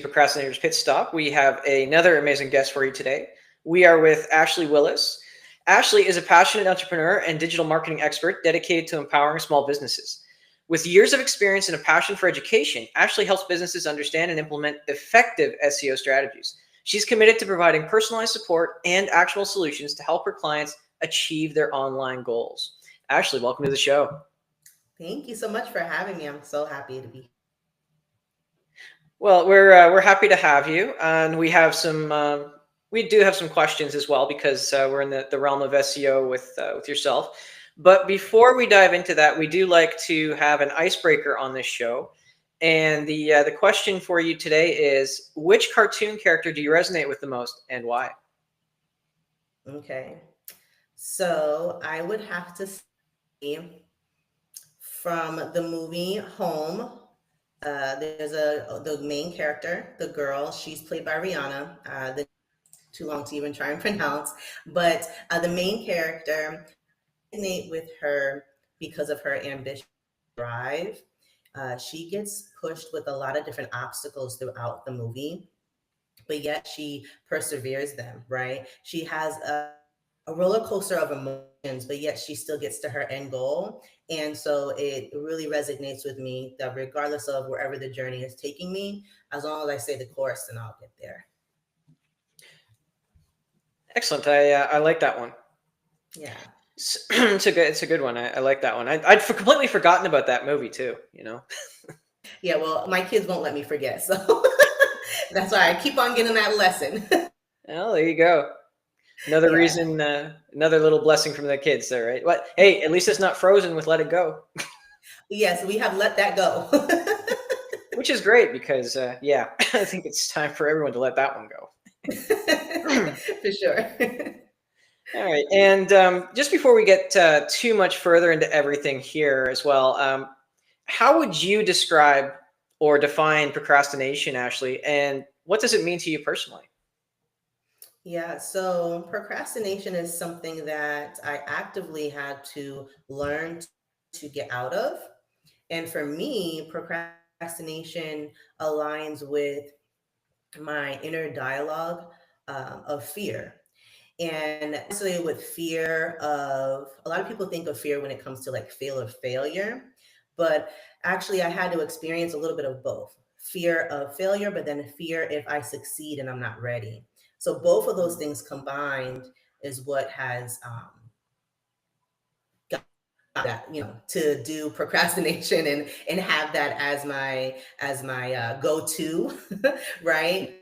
Procrastinators Pit Stop. We have another amazing guest for you today. We are with Ashley Willis. Ashley is a passionate entrepreneur and digital marketing expert dedicated to empowering small businesses. With years of experience and a passion for education, Ashley helps businesses understand and implement effective SEO strategies. She's committed to providing personalized support and actionable solutions to help her clients achieve their online goals. Ashley, welcome to the show. Thank you so much for having me. I'm so happy to be here. Well, we're happy to have you, and we do have some questions as well because we're in the realm of SEO with yourself. But before we dive into that, we do like to have an icebreaker on this show, and the question for you today is: which cartoon character do you resonate with the most, and why? Okay. So I would have to say from the movie Home, there's the main character, the girl. She's played by Rihanna. The too long to even try and pronounce, but the main character, I resonate with her because of her ambition, drive. She gets pushed with a lot of different obstacles throughout the movie, but yet she perseveres them, right? She has a roller coaster of emotions, but yet she still gets to her end goal. And so it really resonates with me that regardless of wherever the journey is taking me, as long as I say the course, then I'll get there. Excellent. I like that one. Yeah. It's a good one. I like that one. I'd completely forgotten about that movie too. Yeah, well, my kids won't let me forget. So that's why I keep on getting that lesson. Well, there you go. Another Yeah. reason, another little blessing from the kids there, right? But hey, at least it's not Frozen with Let It Go, Yes, we have let that go. which is great because, yeah, I think it's time for everyone to let that one go. For sure. All right. And just before we get too much further into everything here as well, how would you describe or define procrastination, Ashley? And what does it mean to you personally? Yeah, so procrastination is something that I actively had to learn to get out of. And for me, procrastination aligns with my inner dialogue of fear. And especially with fear of, a lot of people think of fear when it comes to like fear of failure, but actually I had to experience a little bit of both: fear of failure, but then fear if I succeed and I'm not ready. So both of those things combined is what has got that, to do procrastination and have that as my go-to, right?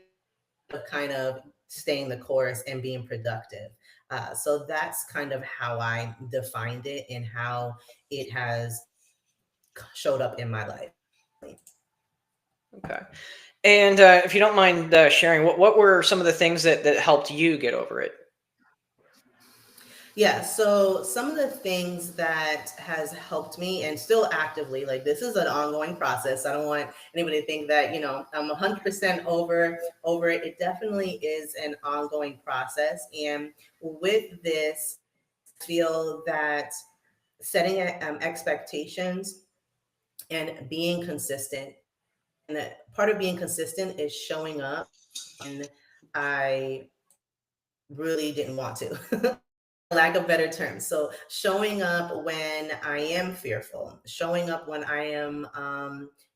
Of kind of staying the course and being productive. So that's kind of how I defined it and how it has showed up in my life. Okay. And if you don't mind sharing, what were some of the things that helped you get over it? Yeah, so some of the things that has helped me and still actively, like this is an ongoing process. I don't want anybody to think that, I'm 100% over it. It definitely is an ongoing process. And with this, I feel that setting expectations and being consistent. And part of being consistent is showing up. And I really didn't want to. Lack of better terms. So showing up when I am fearful, showing up when I am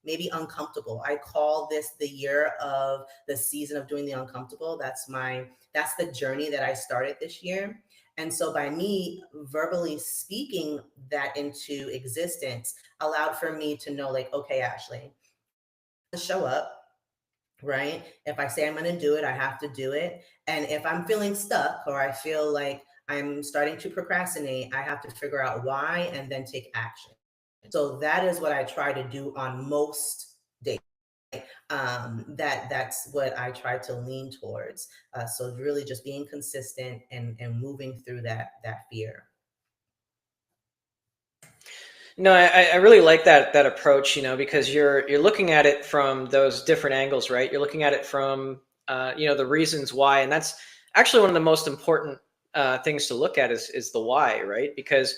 maybe uncomfortable. I call this the year of the season of doing the uncomfortable. That's the journey that I started this year. And so by me verbally speaking that into existence allowed for me to know, like, okay, Ashley, show up, right? If I say I'm going to do it, I have to do it. And if I'm feeling stuck or I feel like I'm starting to procrastinate, I have to figure out why and then take action. So that is what I try to do on most days. That's what I try to lean towards. So really just being consistent and moving through that fear. No, I really like that approach, because you're looking at it from those different angles, right? You're looking at it from the reasons why, and that's actually one of the most important things to look at is the why, right? Because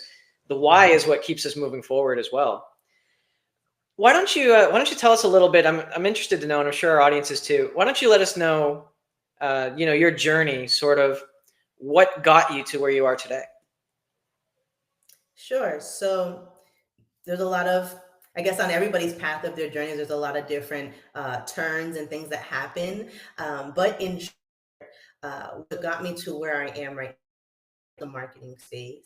the why is what keeps us moving forward as well. why don't you tell us a little bit? I'm interested to know, and I'm sure our audience is too. Why don't you let us know, your journey, sort of what got you to where you are today? Sure. So there's a lot of, I guess, on everybody's path of their journeys, there's a lot of different turns and things that happen. But in what got me to where I am right now, the marketing space,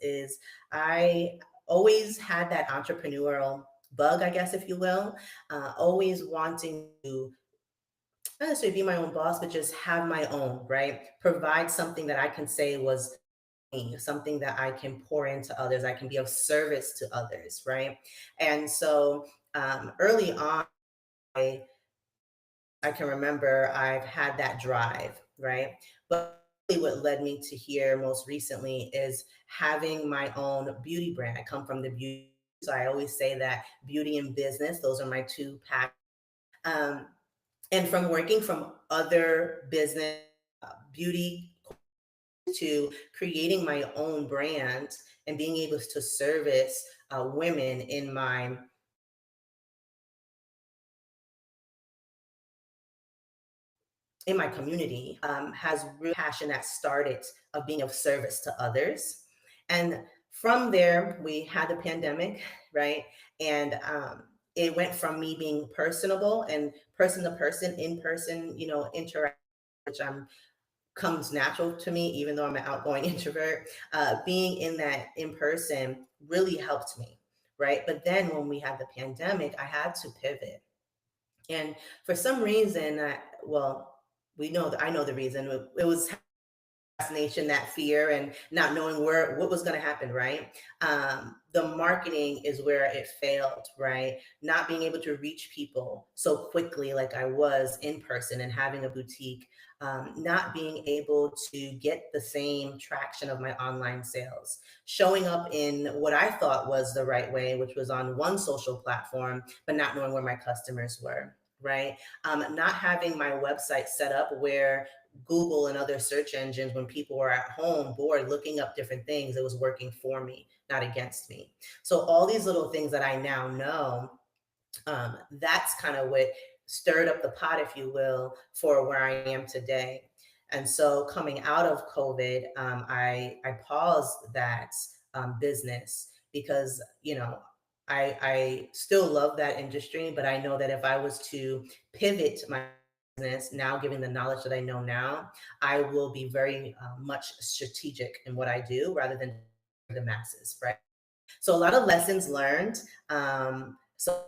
is I always had that entrepreneurial bug, I guess, if you will, always wanting to not necessarily be my own boss, but just have my own, right? Provide something that I can say was me, something that I can pour into others. I can be of service to others, right? And so early on, I, I can remember I've had that drive, right? But really what led me to here most recently is having my own beauty brand. I come from the beauty, so I always say that beauty and business, those are my two passions. Um, and from working from other business, beauty, to creating my own brand and being able to service women in my community, has real passion that started of being of service to others. And from there, we had the pandemic, right? And it went from me being personable and person to person, in person, interact, which I'm comes natural to me, even though I'm an outgoing introvert. Being in that in person really helped me, right? But then when we had the pandemic, I had to pivot. And for some reason, well, we know that I know the reason. It was fascination, that fear, and not knowing what was going to happen, right? The marketing is where it failed, right? Not being able to reach people so quickly like I was in person and having a boutique, not being able to get the same traction of my online sales, showing up in what I thought was the right way, which was on one social platform, but not knowing where my customers were, right? Not having my website set up where Google and other search engines, when people were at home bored looking up different things, it was working for me, not against me. So all these little things that I now know, that's kind of what stirred up the pot, if you will, for where I am today. And so coming out of COVID, I paused that business because I still love that industry, but I know that if I was to pivot my business now, given the knowledge that I know now, I will be very much strategic in what I do rather than the masses, right? So a lot of lessons learned. So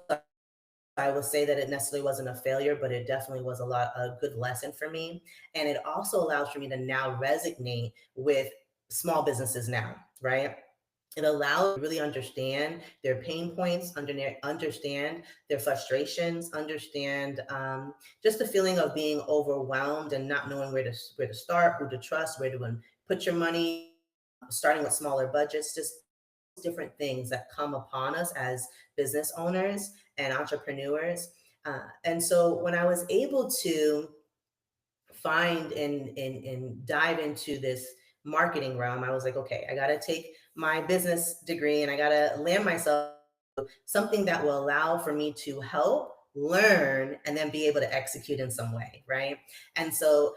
I will say that it necessarily wasn't a failure, but it definitely was a good lesson for me. And it also allows for me to now resonate with small businesses now, right? It allows me to really understand their pain points, understand their frustrations, understand just the feeling of being overwhelmed and not knowing where to start, who to trust, where to put your money, starting with smaller budgets, just different things that come upon us as business owners and entrepreneurs. And so when I was able to find and dive into this marketing realm, I was like, okay, I got to take my business degree and I got to land myself something that will allow for me to help learn and then be able to execute in some way, right? And so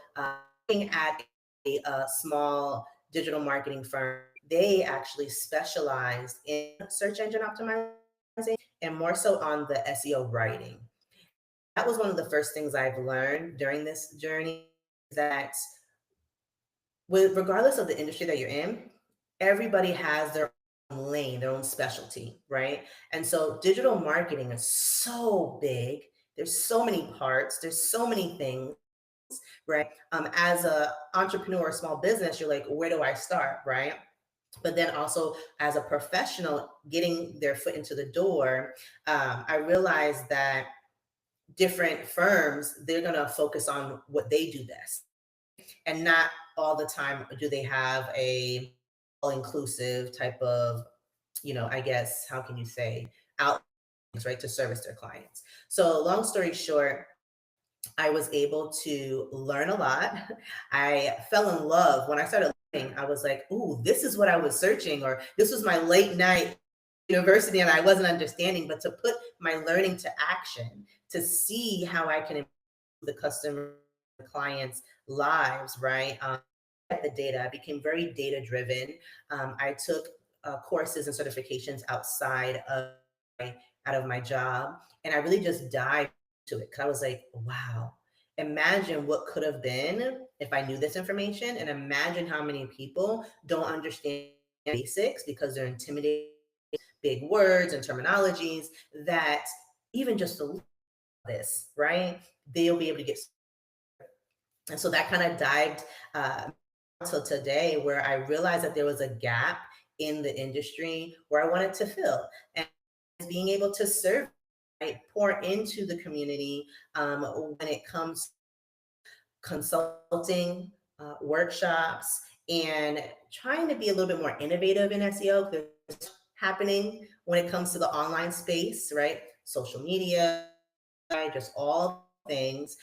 looking at a small digital marketing firm, they actually specialized in search engine optimization and more so on the SEO writing. That was one of the first things I've learned during this journey, that regardless of the industry that you're in, everybody has their own lane, their own specialty, right? And so digital marketing is so big. There's so many parts. There's so many things, right? As a entrepreneur, small business, you're like, where do I start, right? But then also as a professional getting their foot into the door, I realized that different firms, they're going to focus on what they do best, and not all the time do they have a all inclusive type of, I guess, how can you say, out, right, to service their clients. So long story short, I was able to learn a lot. I fell in love when I started learning. I was like, ooh, this is what I was searching, or this was my late night university and I wasn't understanding, but to put my learning to action, to see how I can improve the customer clients' lives, right? At the data, I became very data driven. I took courses and certifications out of my job, and I really just dived into it because I was like, wow, imagine what could have been if I knew this information, and imagine how many people don't understand basics because they're intimidated, big words and terminologies that even just to look at this, right? They'll be able to get. And so that kind of dived till today, where I realized that there was a gap in the industry where I wanted to fill, and being able to serve, right, pour into the community when it comes to consulting, workshops, and trying to be a little bit more innovative in SEO. There's happening when it comes to the online space, right? Social media, just all things.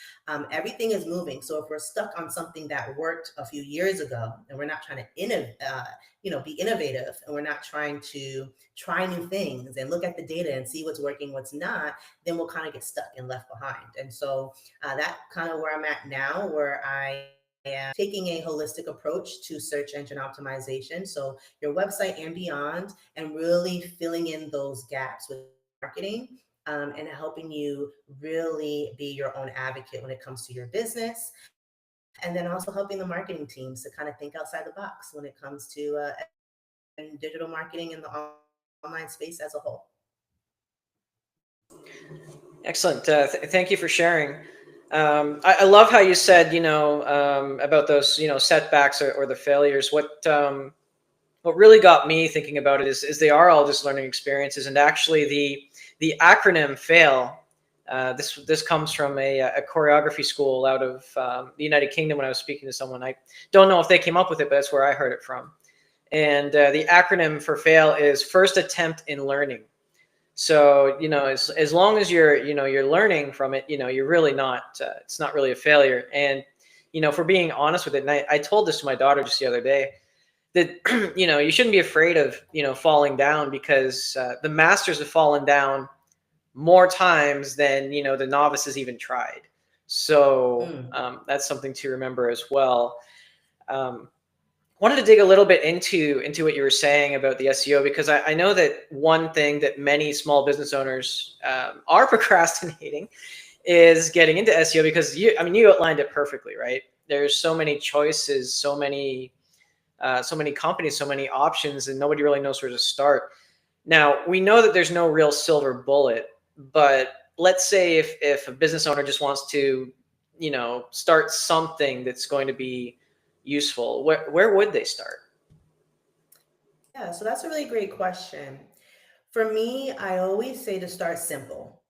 Everything is moving. So if we're stuck on something that worked a few years ago, and we're not trying to be innovative, and we're not trying to try new things and look at the data and see what's working, what's not, then we'll kind of get stuck and left behind. And so that kind of where I'm at now, where I am taking a holistic approach to search engine optimization. So your website and beyond, and really filling in those gaps with marketing, and helping you really be your own advocate when it comes to your business. And then also helping the marketing teams to kind of think outside the box when it comes to digital marketing in the online space as a whole. Excellent. Thank you for sharing. I love how you said, about those, setbacks or the failures. What really got me thinking about it is they are all just learning experiences, and actually the acronym FAIL. This comes from a choreography school out of the United Kingdom. When I was speaking to someone, I don't know if they came up with it, but that's where I heard it from. And the acronym for FAIL is first attempt in learning. So as long as you're learning from it, you're really not. It's not really a failure. And for being honest with it, and I told this to my daughter just the other day, that you shouldn't be afraid of falling down, because the masters have fallen down more times than the novices even tried. So that's something to remember as well. Wanted to dig a little bit into what you were saying about the SEO, because I know that one thing that many small business owners are procrastinating is getting into SEO, because you outlined it perfectly, right? There's so many choices, so many companies, so many options, and nobody really knows where to start. Now, we know that there's no real silver bullet, but let's say if a business owner just wants to, start something that's going to be useful, where would they start? Yeah, so that's a really great question. For me, I always say to start simple,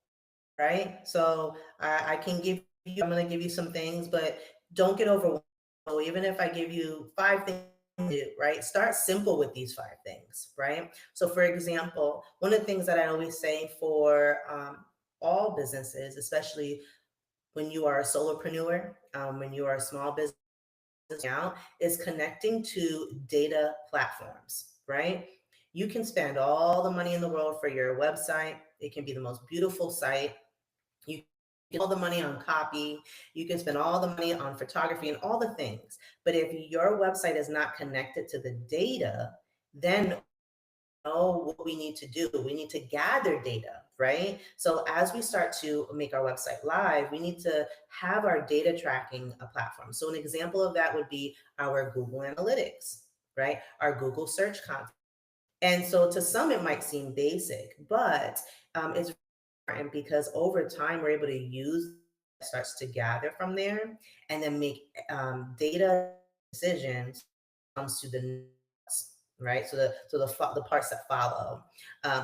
right? So I can I'm going to give you some things, but don't get overwhelmed. So even if I give you 5 things to do, right? Start simple with these 5 things, right? So for example, one of the things that I always say for all businesses, especially when you are a solopreneur, when you are a small business out, is connecting to data platforms, right? You can spend all the money in the world for your website. It can be the most beautiful site. You can all the money on copy. You can spend all the money on photography and all the things. But if your website is not connected to the data, then know what we need to do. We need to gather data, right? So as we start to make our website live, we need to have our data tracking platform. So an example of that would be our Google Analytics, right? Our Google search content. And so to some, it might seem basic, but it's important because over time, we're able to use starts to gather from there and then make data decisions comes to the right? So the parts that follow.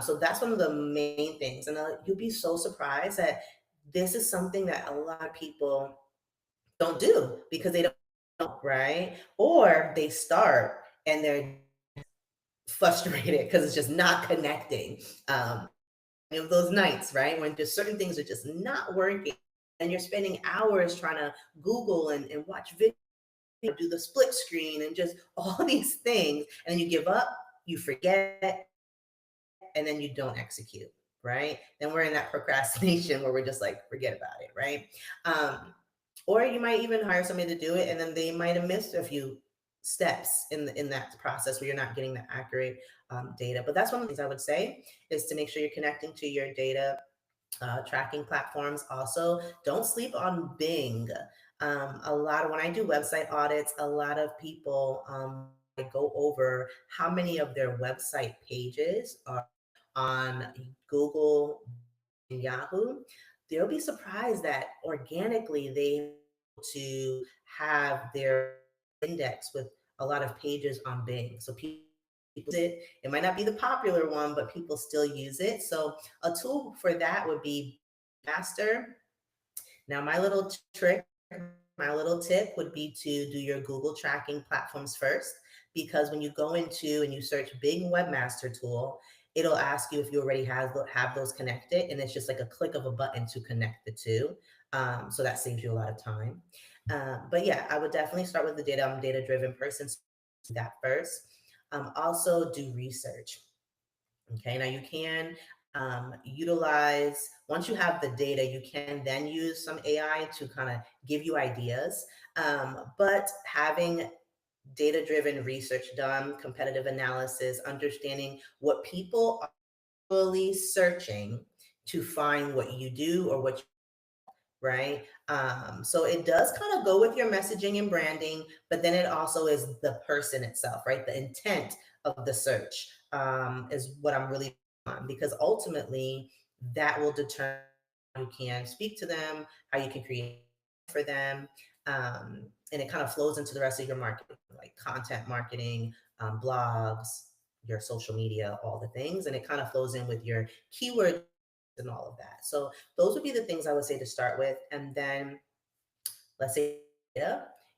So that's one of the main things, and you'll be so surprised that this is something that a lot of people don't do because they don't, right? Or they start and they're frustrated because it's just not connecting. Those nights, right, when just certain things are just not working, and you're spending hours trying to Google and watch videos, do the split screen and just all these things, and then you give up, you forget, and then you don't execute, right? Then we're in that procrastination where we're just like, forget about it, right? Or you might even hire somebody to do it, and then they might have missed a few steps in that process where you're not getting the accurate data. But that's one of the things I would say is to make sure you're connecting to your data tracking platforms. Also, don't sleep on Bing. A lot of when I do website audits, a lot of people go over how many of their website pages are on Google and Yahoo. They'll be surprised that organically they to have their index with a lot of pages on Bing. So people use it. It might not be the popular one, but people still use it. So a tool for that would be Master. Now, my little tip would be to do your Google tracking platforms first, because when you go into and you search Bing Webmaster Tool, it'll ask you if you already have those connected, and it's just like a click of a button to connect the two. So that saves you a lot of time. But yeah, I would definitely start with the data. I'm a data-driven person, so do that first. Also do research. Okay, now you can utilize, once you have the data, you can then use some AI to kind of give you ideas. But having data-driven research done, competitive analysis, understanding what people are really searching to find what you do or what you, right? So it does kind of go with your messaging and branding, but then it also is the person itself, right? The intent of the search is what I'm really on, because ultimately that will determine how you can speak to them, how you can create for them. And it kind of flows into the rest of your marketing, like content marketing, blogs, your social media, all the things. And it kind of flows in with your keyword and all of that. So those would be the things I would say to start with. And then let's say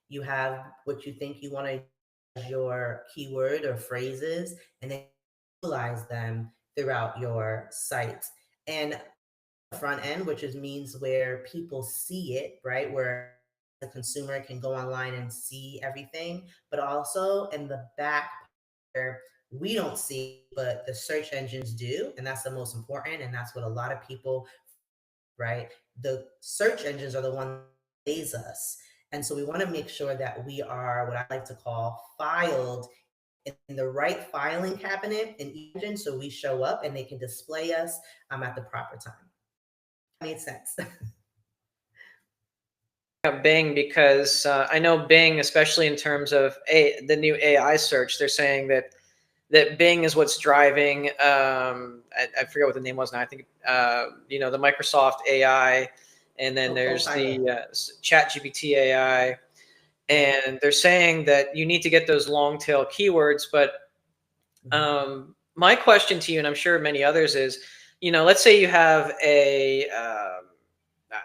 you have what you think you want to your keyword or phrases, and then utilize them throughout your site. And front end, which is means where people see it, right? Where the consumer can go online and see everything, but also in the back where we don't see, but the search engines do. And that's the most important. And that's what a lot of people, right? The search engines are the ones that raise us. And so we want to make sure that we are what I like to call filed in the right filing cabinet in each engine, so we show up and they can display us at the proper time. Made sense. Bing, because I know Bing, especially in terms of the new AI search, they're saying that Bing is what's driving. I forget what the name was now. I think the Microsoft AI, and then there's the Chat GPT AI, and they're saying that you need to get those long tail keywords. But my question to you, and I'm sure many others, is, let's say you have a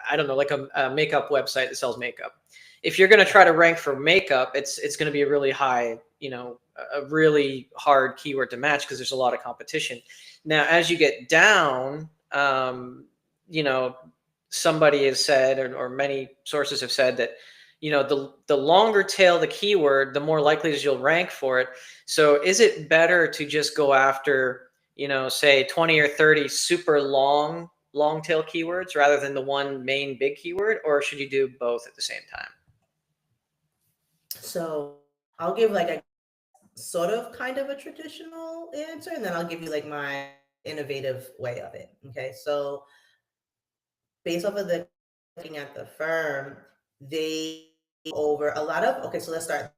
I don't know, like a makeup website that sells makeup. If you're going to try to rank for makeup, it's going to be a really high, a really hard keyword to match because there's a lot of competition. Now, as you get down, somebody has said, or many sources have said that, the longer tail the keyword, the more likely is you'll rank for it. So is it better to just go after, say 20 or 30 super long tail keywords rather than the one main big keyword, or should you do both at the same time? So I'll give like a sort of kind of a traditional answer, and then I'll give you like my innovative way of it. Okay. So based off of the looking at the firm, they over a lot of, okay, so let's start.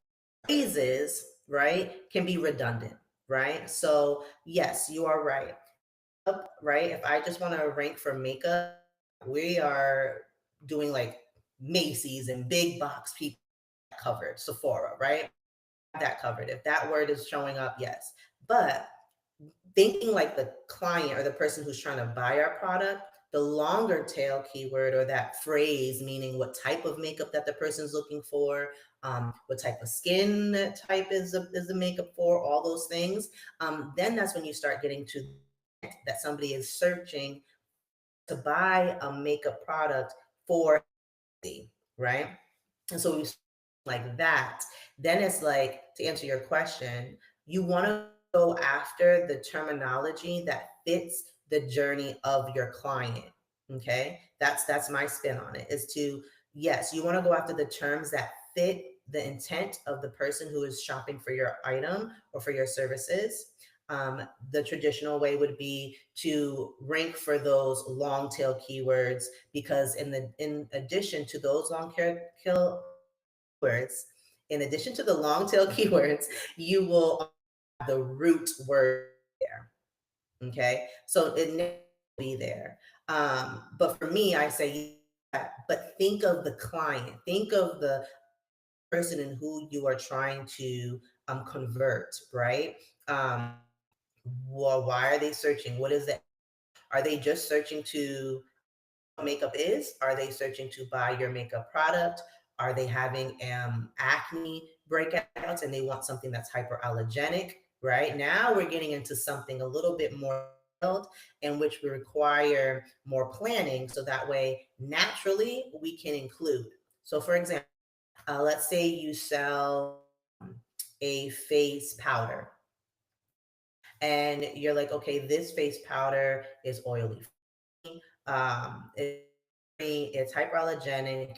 Phrases, right, can be redundant, right? So yes, you are right. Right? If I just want to rank for makeup, we are doing like Macy's and big box people covered, Sephora, right? That covered. If that word is showing up, yes. But thinking like the client or the person who's trying to buy our product, the longer tail keyword or that phrase, meaning what type of makeup that the person's looking for, what type of skin type is the makeup for, all those things, then that's when you start getting to that somebody is searching to buy a makeup product for, right? And so we like that. Then it's like, to answer your question, you want to go after the terminology that fits the journey of your client. Okay, that's my spin on it. Is to, yes, you want to go after the terms that fit the intent of the person who is shopping for your item or for your services. The traditional way would be to rank for those long tail keywords, because in addition to those keywords, in addition to the long tail keywords, you will have the root word there. Okay, so it needs to be there. But for me, I say, yeah, but think of the client, think of the person and who you are trying to convert, right? Um, well, why are they searching? What is it? Are they just searching to what makeup is? Are they searching to buy your makeup product? Are they having acne breakouts and they want something that's hyperallergenic? Right now, we're getting into something a little bit more detailed, in which we require more planning, so that way naturally we can include. So, for example, let's say you sell a face powder, and you're like, okay, this face powder is oily. It's hyperallergenic.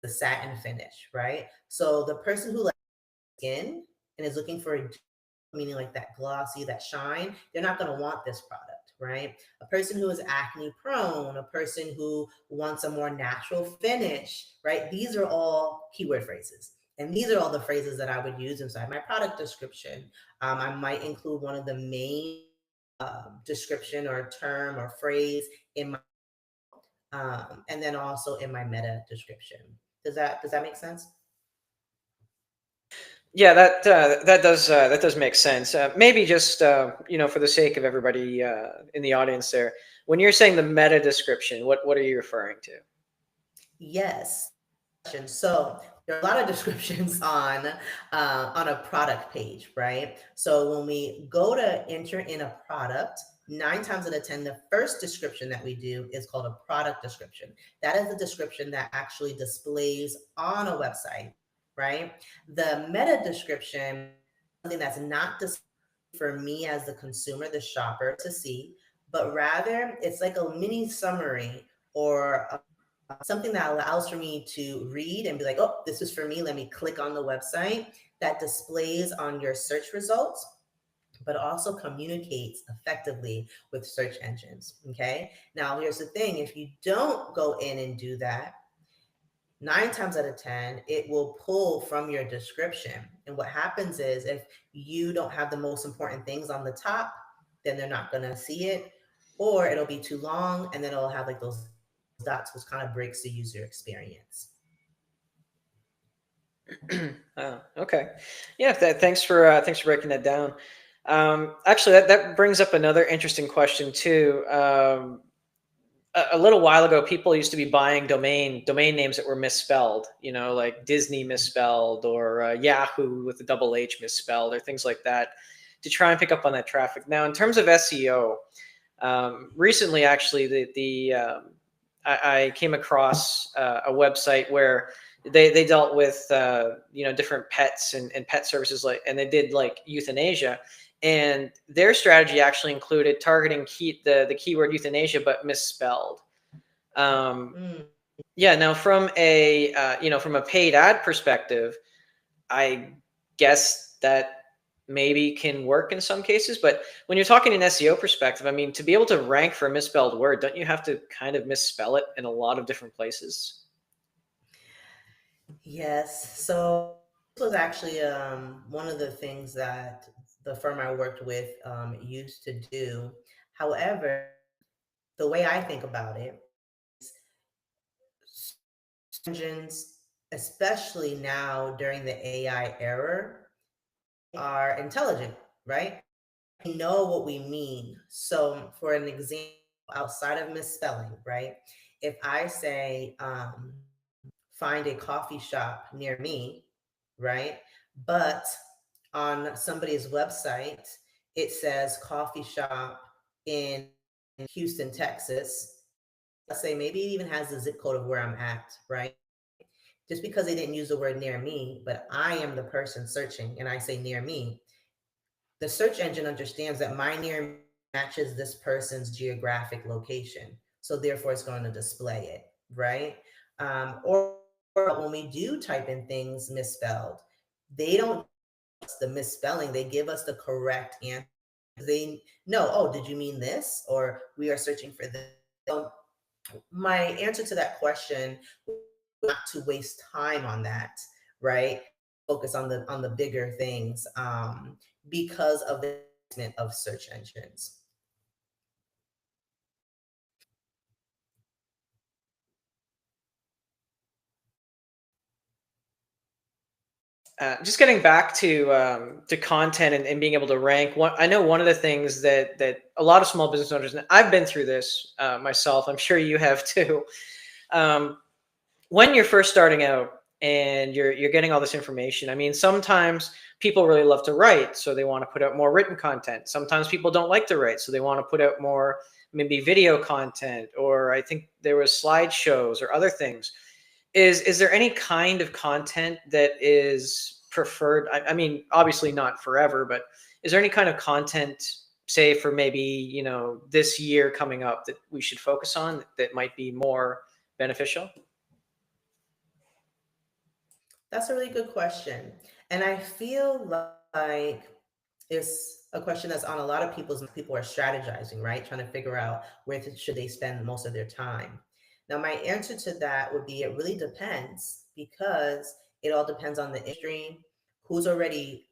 The satin finish, right? So the person who likes skin and is looking for a, meaning like that glossy, that shine, they're not going to want this product, right? A person who is acne prone, a person who wants a more natural finish, right? These are all keyword phrases. And these are all the phrases that I would use inside my product description. I might include one of the main description or term or phrase in my and then also in my meta description. Does that make sense? Yeah, that does make sense. Maybe just for the sake of everybody in the audience, there, when you're saying the meta description, what are you referring to? Yes. So there are a lot of descriptions on a product page, right? So when we go to enter in a product, 9 times out of 10, the first description that we do is called a product description. That is the description that actually displays on a website, right? The meta description, something that's not displayed for me as the consumer, the shopper to see, but rather it's like a mini summary or something that allows for me to read and be like, oh, this is for me. Let me click on the website, that displays on your search results, but also communicates effectively with search engines. Okay. Now, here's the thing, if you don't go in and do that, 9 times out of 10, it will pull from your description. And what happens is, if you don't have the most important things on the top, then they're not going to see it, or it'll be too long and then it'll have like those dots, which kind of breaks the user experience. Oh, okay. Yeah. Thanks for breaking that down. Actually, that brings up another interesting question too. A little while ago, people used to be buying domain names that were misspelled. Like Disney misspelled, or Yahoo with a double H misspelled, or things like that, to try and pick up on that traffic. Now, in terms of SEO, recently, actually, I came across a website where they dealt with different pets and pet services, and they did like euthanasia, and their strategy actually included targeting the keyword euthanasia but misspelled. Um, Mm. yeah. Now, from a paid ad perspective, I guess that maybe can work in some cases, but when you're talking an SEO perspective, I mean, to be able to rank for a misspelled word, don't you have to kind of misspell it in a lot of different places? Yes. So this was actually one of the things that the firm I worked with used to do. However, the way I think about it, engines, especially now during the AI era, are intelligent, right? We know what we mean. So, for an example, outside of misspelling, right? If I say, find a coffee shop near me, right? But on somebody's website, it says coffee shop in Houston, Texas. Let's say maybe it even has the zip code of where I'm at, right? Just because they didn't use the word near me, but I am the person searching and I say near me, the search engine understands that my near matches this person's geographic location. So therefore it's going to display it, right? Or when we do type in things misspelled, they don't the misspelling, they give us the correct answer. They know, oh, did you mean this? Or we are searching for this. So my answer to that question, not to waste time on that, right? Focus on the bigger things, because of the advancement of search engines. Just getting back to content and being able to rank. I know one of the things that a lot of small business owners, and I've been through this myself. I'm sure you have too. Um, when you're first starting out and you're getting all this information, I mean, sometimes people really love to write, so they want to put out more written content. Sometimes people don't like to write, so they want to put out more maybe video content, or I think there was slideshows or other things. Is there any kind of content that is preferred? I mean, obviously not forever, but is there any kind of content, say for maybe, this year coming up, that we should focus on that might be more beneficial? That's a really good question. And I feel like it's a question that's on a lot of people are strategizing, right? Trying to figure out should they spend most of their time. Now, my answer to that would be it really depends, because it all depends on the industry, who's already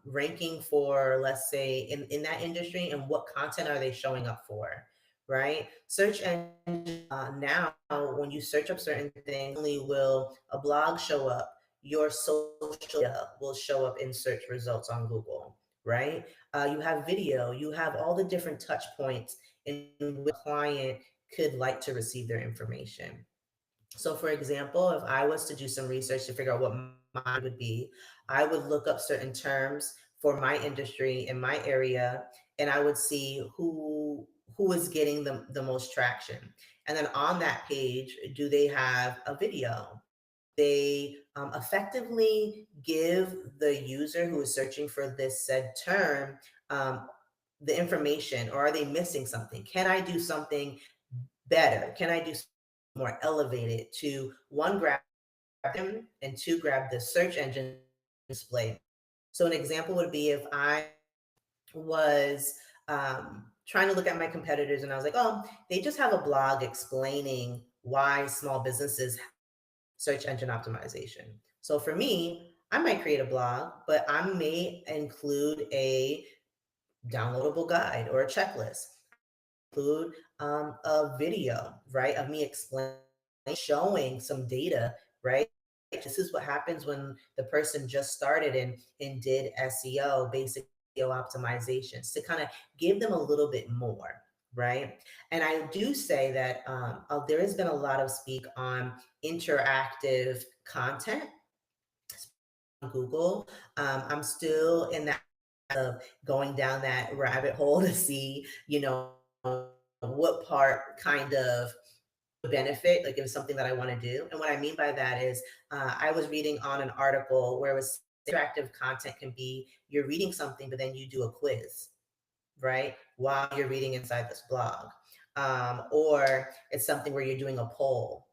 ranking for, let's say, in that industry, and what content are they showing up for, right? Search engine, now, when you search up certain things, only will a blog show up, your social media will show up in search results on Google, right? You have video, you have all the different touch points in which a client could like to receive their information. So, for example, if I was to do some research to figure out what mine would be, I would look up certain terms for my industry in my area, and I would see who is getting the most traction. And then on that page, do they have a video? They effectively give the user who is searching for this said term um, the information, or are they missing something? Can I do something better? Can I do something more elevated to, one, grab them, and two, grab the search engine display? So an example would be if I was trying to look at my competitors and I was like, oh, they just have a blog explaining why small businesses search engine optimization. So for me, I might create a blog, but I may include a downloadable guide or a checklist, include a video, right, of me explaining, showing some data, right? This is what happens when the person just started and did SEO, basic SEO optimizations, to kind of give them a little bit more, right? And I do say that there has been a lot of speak on interactive content on Google. I'm still in that of going down that rabbit hole to see, what part kind of benefit, like if it's something that I want to do. And what I mean by that is, I was reading on an article where it was interactive content can be you're reading something, but then you do a quiz, right? While you're reading inside this blog. Or it's something where you're doing a poll,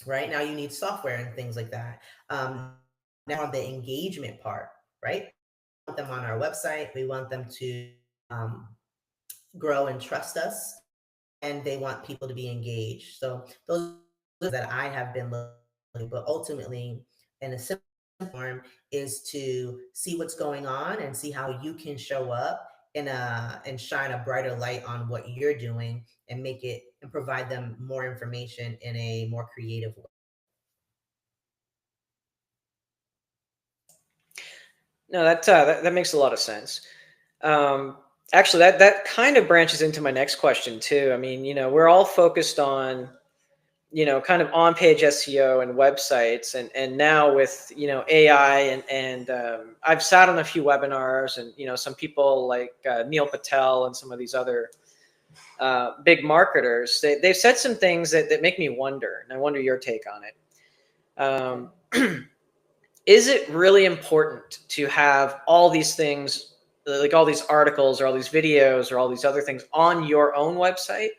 right? Now you need software and things like that. Now on the engagement part, right? We want them on our website. We want them to um, grow and trust us, and they want people to be engaged. So those are that I have been looking, but ultimately, in a simple form, is to see what's going on and see how you can show up and shine a brighter light on what you're doing, and make it and provide them more information in a more creative way. No, that makes a lot of sense. Um, Actually, that kind of branches into my next question too. I mean, we're all focused on, kind of on-page SEO and websites, and now with AI, and I've sat on a few webinars, and some people like Neil Patel and some of these other big marketers. They've said some things that make me wonder, and I wonder your take on it. Is it really important to have all these things like all these articles or all these videos or all these other things on your own website?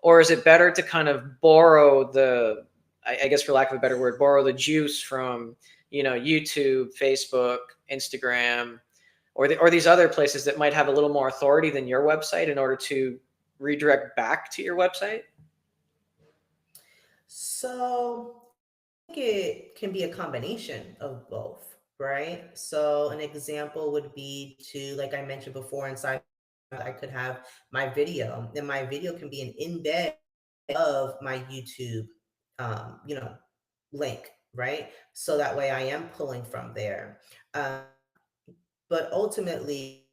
Or is it better to kind of borrow the, I guess for lack of a better word, borrow the juice from, YouTube, Facebook, Instagram, or these other places that might have a little more authority than your website in order to redirect back to your website? So I think it can be a combination of both, right? So an example would be to, like I mentioned before, inside I could have my video, and my video can be an embed of my YouTube, you know, link, right? So that way I am pulling from there. Um, but ultimately,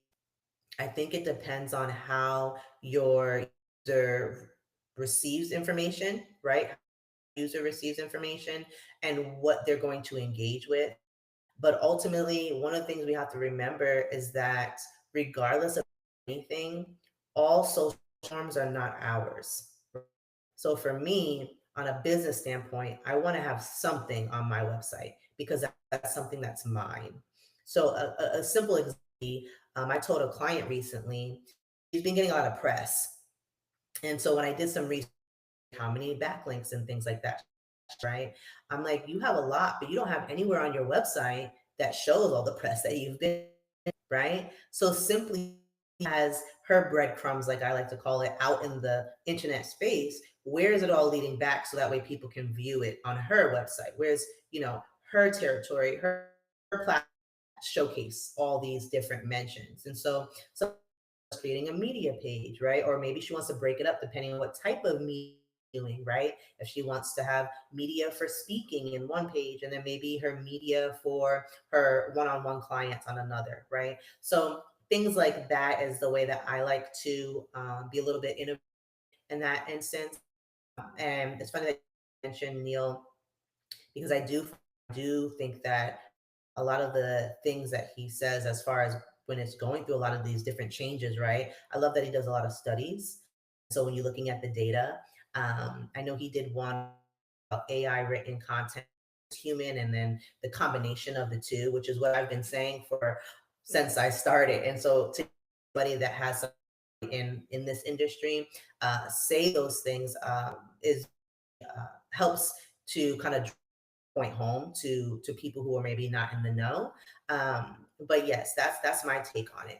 I think it depends on how your user receives information, right? User receives information and what they're going to engage with. But ultimately, one of the things we have to remember is that regardless of anything, all social norms are not ours. So for me, on a business standpoint, I want to have something on my website because that's something that's mine. So a simple example, I told a client recently, he's been getting a lot of press. And so when I did some research, how many backlinks and things like that, right? I'm like, you have a lot, but you don't have anywhere on your website that shows all the press that you've been, right? So simply has her breadcrumbs, like I like to call it, out in the internet space. Where is it all leading back so that way people can view it on her website? Where's, her territory, her platform showcase all these different mentions. And so creating a media page, right? Or maybe she wants to break it up depending on what type of media doing, right? If she wants to have media for speaking in one page and then maybe her media for her one-on-one clients on another, right? So things like that is the way that I like to be a little bit innovative in that instance. And it's funny that you mentioned Neil, because I do think that a lot of the things that he says as far as when it's going through a lot of these different changes, right? I love that he does a lot of studies. So when you're looking at the data, I know he did one about AI written content, human, and then the combination of the two, which is what I've been saying for since I started. And so to anybody that has in this industry, say those things is helps to kind of point home to people who are maybe not in the know. But yes, that's my take on it.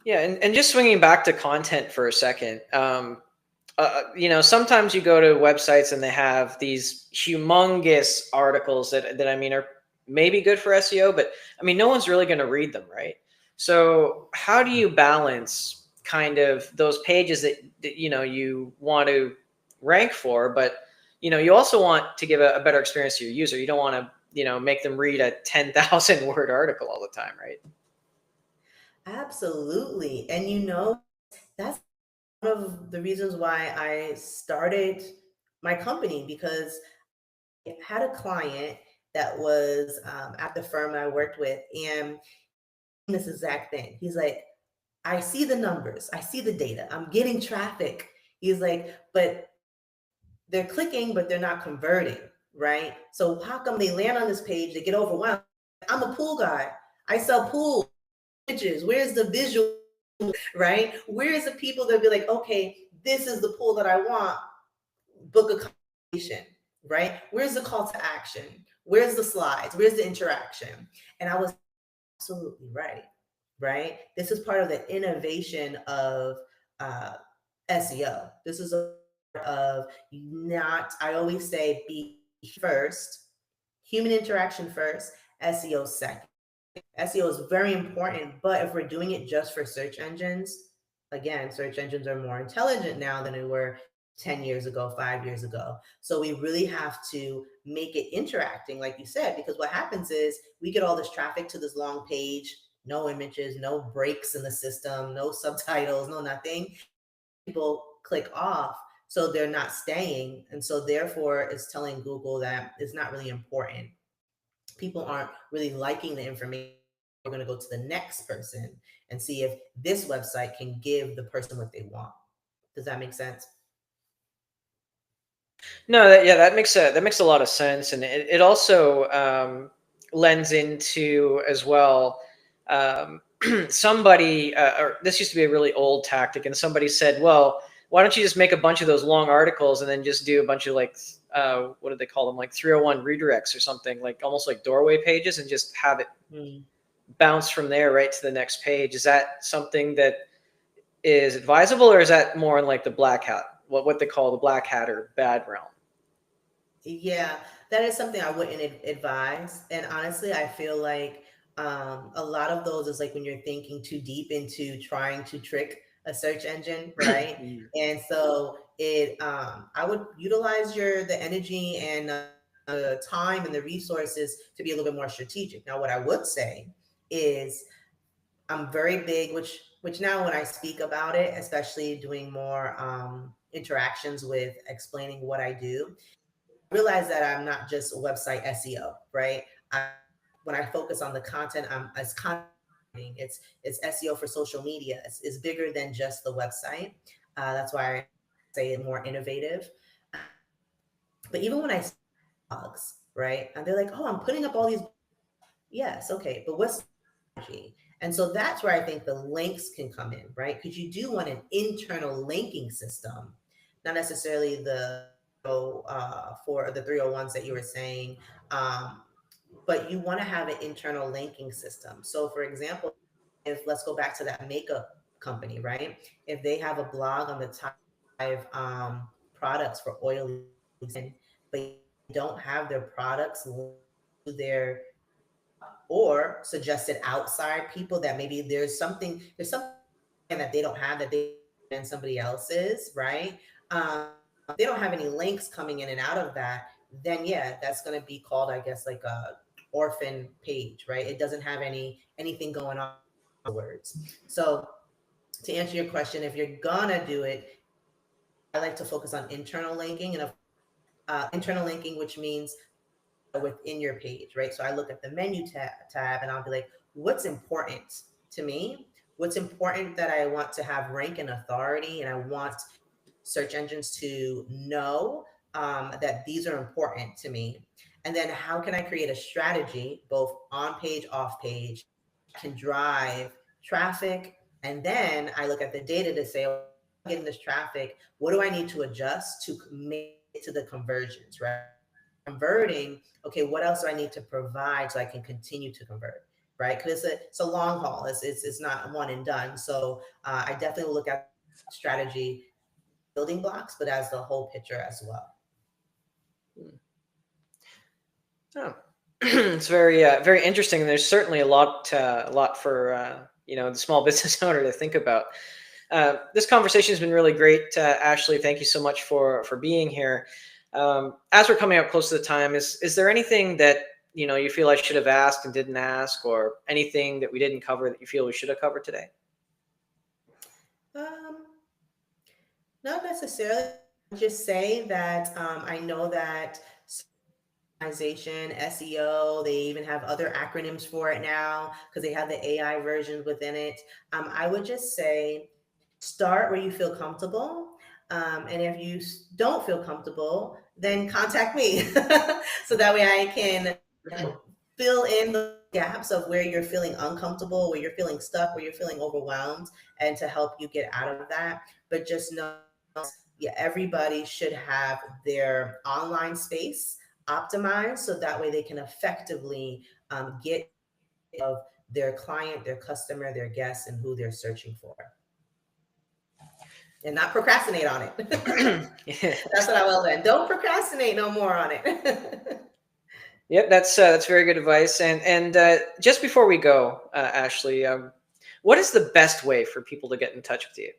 Yeah, and just swinging back to content for a second, sometimes you go to websites and they have these humongous articles that I mean are maybe good for SEO, but I mean no one's really going to read them, right? So how do you balance kind of those pages that you want to rank for, but you also want to give a better experience to your user. You don't want to make them read a 10,000 word article all the time, right? Absolutely. And that's one of the reasons why I started my company, because I had a client that was at the firm I worked with, and this exact thing. He's like, I see the numbers, I see the data, I'm getting traffic. He's like, but they're clicking, but they're not converting, right? So how come they land on this page, they get overwhelmed? I'm a pool guy. I sell pool images. Where's the visual, right? Where's the people that be like, okay, this is the pool that I want, book a consultation, right? Where's the call to action? Where's the slides? Where's the interaction? And I was absolutely right, right? This is part of the innovation of uh, SEO. This is a part of not, I always say, be first, human interaction first, SEO second. SEO is very important, but if we're doing it just for search engines, again, search engines are more intelligent now than they were 10 years ago, 5 years ago. So we really have to make it interacting, like you said, because what happens is we get all this traffic to this long page, no images, no breaks in the system, no subtitles, no nothing. People click off, so they're not staying. And so therefore it's telling Google that it's not really important. People aren't really liking the information. We're going to go to the next person and see if this website can give the person what they want. Does that make sense? No, that makes a lot of sense, and it also lends into as well. Um, somebody, or this used to be a really old tactic, and somebody said, "Well, why don't you just make a bunch of those long articles and then just do a bunch of like, what do they call them, like 301 redirects or something, like almost like doorway pages, and just have it Mm. bounce from there right to the next page." Is that something that is advisable, or is that more in like the black hat, what they call the black hat or bad realm? Yeah, that is something I wouldn't advise. And honestly, I feel like a lot of those is like when you're thinking too deep into trying to trick a search engine, right? Mm. And so I would utilize the energy and the time and the resources to be a little bit more strategic. Now, what I would say is I'm very big, which now when I speak about it, especially doing more interactions with explaining what I do, realize that I'm not just website SEO, right? I, when I focus on the content, I'm as content. It's SEO for social media. It's bigger than just the website. That's why I say it more innovative. But even when I see blogs, right, and they're like, "Oh, I'm putting up all these." Yes, okay, but what's strategy? And so that's where I think the links can come in, right? Because you do want an internal linking system, not necessarily for the 301s that you were saying, um, but you want to have an internal linking system. So, for example, if let's go back to that makeup company, right? If they have a blog on the top 5 products for oily skin, but don't have their products linked to their or suggested outside people that maybe there's something that they don't have that they and somebody else's, right? They don't have any links coming in and out of that, then yeah, that's going to be called, I guess, like a orphan page, right? It doesn't have anything going on words. So to answer your question, if you're gonna do it, I like to focus on internal linking and internal linking, which means within your page, right? So I look at the menu tab and I'll be like, what's important to me? What's important that I want to have rank and authority, and I want search engines to know that these are important to me. And then how can I create a strategy, both on page, off page, can drive traffic? And then I look at the data to say, oh, getting this traffic, what do I need to adjust to make it to the conversions, right? Converting, okay, what else do I need to provide so I can continue to convert, right? Because it's a long haul. It's not one and done. So I definitely will look at strategy building blocks, but as the whole picture as well. Oh. It's very interesting, and there's certainly a lot for the small business owner to think about. This conversation has been really great, Ashley. Thank you so much for being here. As we're coming up close to the time, is there anything that you feel I should have asked and didn't ask, or anything that we didn't cover that you feel we should have covered today? Um, Not necessarily. Just say that I know that organization, SEO, they even have other acronyms for it now because they have the AI versions within it. I would just say start where you feel comfortable. And if you don't feel comfortable, then contact me. So that way I can fill in the gaps of where you're feeling uncomfortable, where you're feeling stuck, where you're feeling overwhelmed, and to help you get out of that. But just know, yeah, everybody should have their online space optimized so that way they can effectively get of their client, their customer, their guests, and who they're searching for, and not procrastinate on it. That's what I will say. Don't procrastinate no more on it. Yep, that's very good advice. And just before we go, Ashley, what is the best way for people to get in touch with you?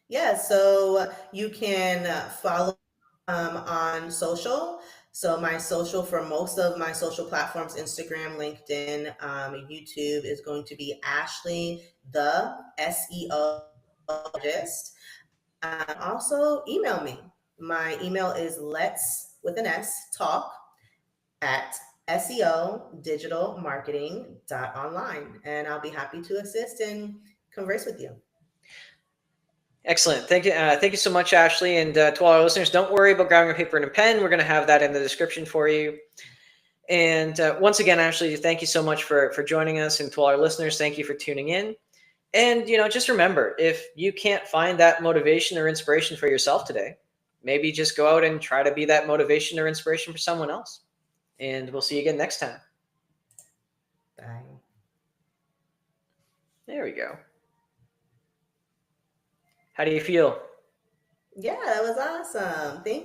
Yeah, so you can follow on social. So my social for most of my social platforms, Instagram, LinkedIn, YouTube, is going to be Ashley the SEO strategist. Also, email me. My email is let's with an S talk at SEO digital marketing.online, and I'll be happy to assist and converse with you. Excellent. Thank you so much, Ashley. And to all our listeners, don't worry about grabbing a paper and a pen. We're going to have that in the description for you. And once again, Ashley, thank you so much for joining us, and to all our listeners, thank you for tuning in. And just remember, if you can't find that motivation or inspiration for yourself today, maybe just go out and try to be that motivation or inspiration for someone else. And we'll see you again next time. Bye. There we go. How do you feel? Yeah, that was awesome. Thank